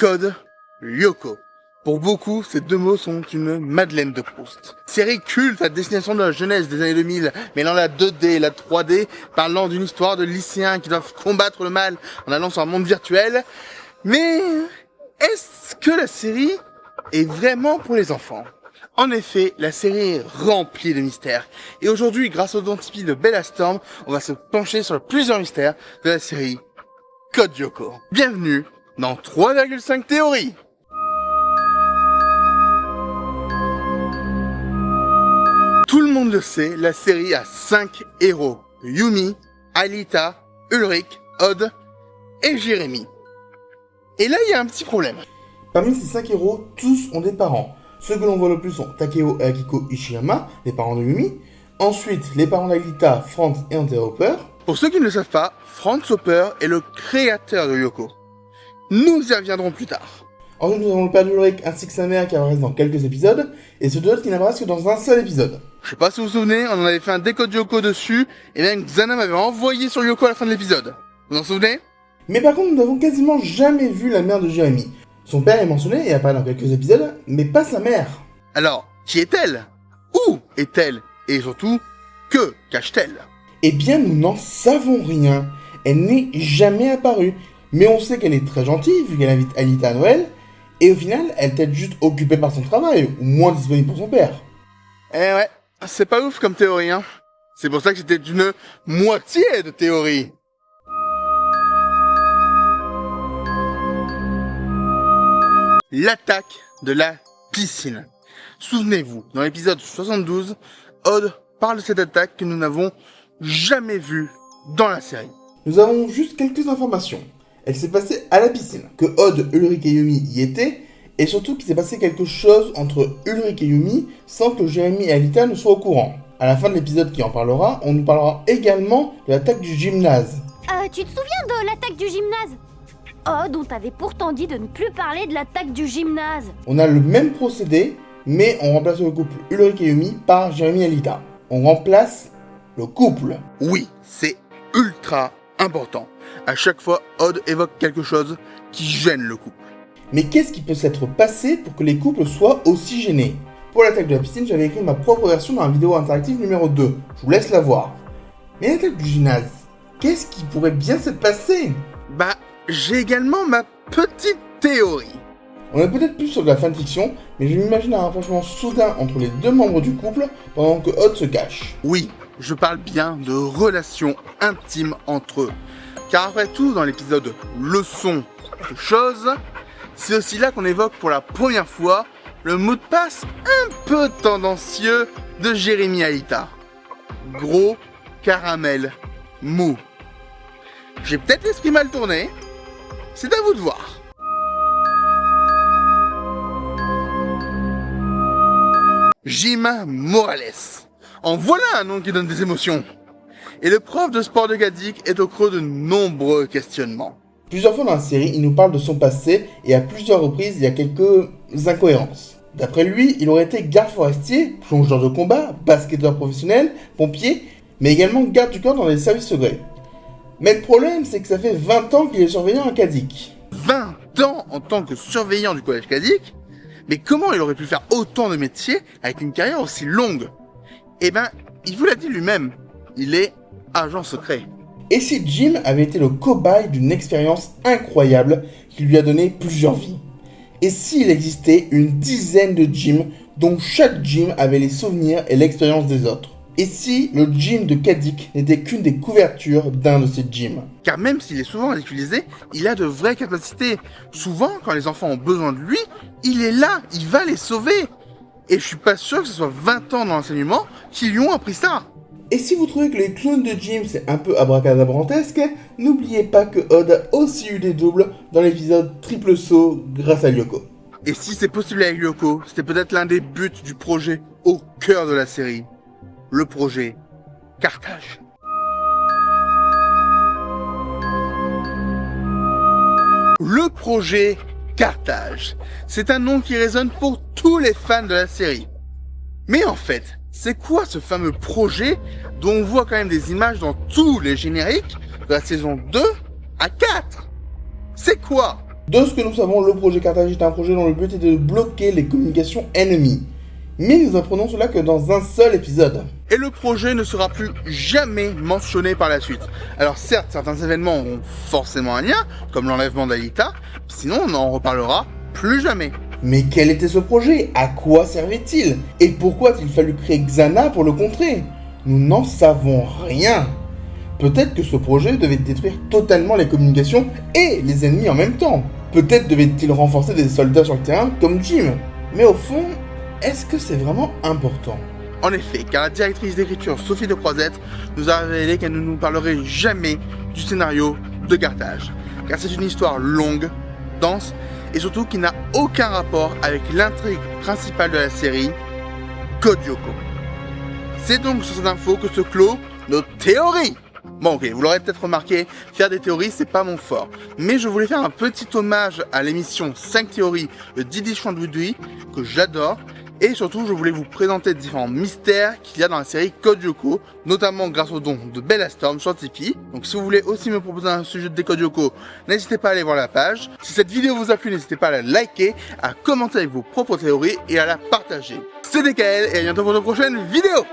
Code Lyoko. Pour beaucoup, ces deux mots sont une Madeleine de Proust. Série culte à destination de la jeunesse des années 2000, mêlant la 2D et la 3D, parlant d'une histoire de lycéens qui doivent combattre le mal en allant sur un monde virtuel. Mais est-ce que la série est vraiment pour les enfants ? En effet, la série est remplie de mystères. Et aujourd'hui, grâce au Dontipi de Bella Storm, on va se pencher sur plusieurs mystères de la série Code Lyoko. Bienvenue dans 3,5 théories. Tout le monde le sait, la série a 5 héros. Yumi, Alita, Ulrich, Odd et Jérémy. Et là, il y a un petit problème. Parmi ces 5 héros, tous ont des parents. Ceux que l'on voit le plus sont Takeo et Akiko Ishiyama, les parents de Yumi. Ensuite, les parents d'Alita, Franz et Hunter Hopper. Pour ceux qui ne le savent pas, Franz Hopper est le créateur de Lyoko. Nous y reviendrons plus tard. Ensuite, nous avons le père d'Ulrich ainsi que sa mère qui apparaissent dans quelques épisodes, et ceux d'autres qui n'apparaissent que dans un seul épisode. Je sais pas si vous vous souvenez, on en avait fait un décode Lyoko dessus, et même Xana m'avait envoyé sur Lyoko à la fin de l'épisode. Vous en souvenez ? Mais par contre, nous n'avons quasiment jamais vu la mère de Jérémy. Son père est mentionné et apparaît dans quelques épisodes, mais pas sa mère. Alors, qui est-elle ? Où est-elle ? Et surtout, que cache-t-elle ? Eh bien, nous n'en savons rien. Elle n'est jamais apparue. Mais on sait qu'elle est très gentille, vu qu'elle invite Alita à Noël, et au final, elle est peut-être juste occupée par son travail, ou moins disponible pour son père. Eh ouais, c'est pas ouf comme théorie, hein. C'est pour ça que c'était une moitié de théorie. L'attaque de la piscine. Souvenez-vous, dans l'épisode 72, Odd parle de cette attaque que nous n'avons jamais vue dans la série. Nous avons juste quelques informations. Elle s'est passée à la piscine, que Odd, Ulrich et Yumi y étaient, et surtout qu'il s'est passé quelque chose entre Ulrich et Yumi sans que Jérémy et Alita ne soient au courant. À la fin de l'épisode qui en parlera, on nous parlera également de l'attaque du gymnase. Tu te souviens de l'attaque du gymnase ? Odd, on t'avait pourtant dit de ne plus parler de l'attaque du gymnase. On a le même procédé, mais on remplace le couple Ulrich et Yumi par Jérémy et Alita. On remplace le couple. Oui, c'est ultra important. À chaque fois, Odd évoque quelque chose qui gêne le couple. Mais qu'est-ce qui peut s'être passé pour que les couples soient aussi gênés ? Pour l'attaque de la piscine, j'avais écrit ma propre version dans la vidéo interactive numéro 2. Je vous laisse la voir. Mais l'attaque du gymnase, qu'est-ce qui pourrait bien s'être passé ? Bah, j'ai également ma petite théorie. On est peut-être plus sur de la fanfiction, mais je m'imagine un rapprochement soudain entre les deux membres du couple pendant que Odd se cache. Oui, je parle bien de relations intimes entre eux. Car après tout, dans l'épisode Leçon de choses, c'est aussi là qu'on évoque pour la première fois le mot de passe un peu tendancieux de Jérémy Alita. Gros caramel mou. J'ai peut-être l'esprit mal tourné, c'est à vous de voir. Jim Morales. En voilà un nom qui donne des émotions. Et le prof de sport de Gadik est au creux de nombreux questionnements. Plusieurs fois dans la série, il nous parle de son passé et à plusieurs reprises, il y a quelques incohérences. D'après lui, il aurait été garde forestier, plongeur de combat, basketteur professionnel, pompier, mais également garde du corps dans les services secrets. Mais le problème, c'est que ça fait 20 ans qu'il est surveillant à Gadik. 20 ans en tant que surveillant du collège Gadik ? Mais comment il aurait pu faire autant de métiers avec une carrière aussi longue ? Eh ben, il vous l'a dit lui-même, il est agent secret. Et si Jim avait été le cobaye d'une expérience incroyable qui lui a donné plusieurs vies ? Et s'il existait une dizaine de Jim dont chaque Jim avait les souvenirs et l'expérience des autres ? Et si le Jim de Gadik n'était qu'une des couvertures d'un de ces Jims ? Car même s'il est souvent ridiculisé, il a de vraies capacités. Souvent, quand les enfants ont besoin de lui, il est là, il va les sauver. Et je suis pas sûr que ce soit 20 ans dans l'enseignement qui lui ont appris ça. Et si vous trouvez que les clones de Jim c'est un peu abracadabrantesque, n'oubliez pas que Odd a aussi eu des doubles dans l'épisode Triple Saut grâce à Lyoko. Et si c'est possible avec Lyoko, c'était peut-être l'un des buts du projet au cœur de la série. Le projet Carthage. Le projet Carthage. C'est un nom qui résonne pour tous les fans de la série. Mais en fait, c'est quoi ce fameux projet dont on voit quand même des images dans tous les génériques de la saison 2 à 4 ? C'est quoi ? De ce que nous savons, le projet Carthage est un projet dont le but est de bloquer les communications ennemies. Mais nous apprenons cela que dans un seul épisode. Et le projet ne sera plus jamais mentionné par la suite. Alors certes, certains événements auront forcément un lien, comme l'enlèvement d'Alita, sinon on n'en reparlera plus jamais. Mais quel était ce projet? À quoi servait-il? Et pourquoi a-t-il fallu créer Xana pour le contrer? Nous n'en savons rien. Peut-être que ce projet devait détruire totalement les communications et les ennemis en même temps. Peut-être devait-il renforcer des soldats sur le terrain comme Jim. Mais au fond, est-ce que c'est vraiment important? En effet, car la directrice d'écriture Sophie de Croisette nous a révélé qu'elle ne nous parlerait jamais du scénario de Carthage. Car c'est une histoire longue, dense, et surtout qui n'a aucun rapport avec l'intrigue principale de la série, Code Lyoko. C'est donc sur cette info que se clôt nos théories. Bon ok, vous l'aurez peut-être remarqué, faire des théories c'est pas mon fort. Mais je voulais faire un petit hommage à l'émission 5 théories de Didi Chouindoui que j'adore. Et surtout, je voulais vous présenter différents mystères qu'il y a dans la série Code Lyoko, notamment grâce au don de Bella Storm sur Tipeee. Donc si vous voulez aussi me proposer un sujet de Code Lyoko, n'hésitez pas à aller voir la page. Si cette vidéo vous a plu, n'hésitez pas à la liker, à commenter avec vos propres théories et à la partager. C'est DKL et à bientôt pour de prochaines vidéos.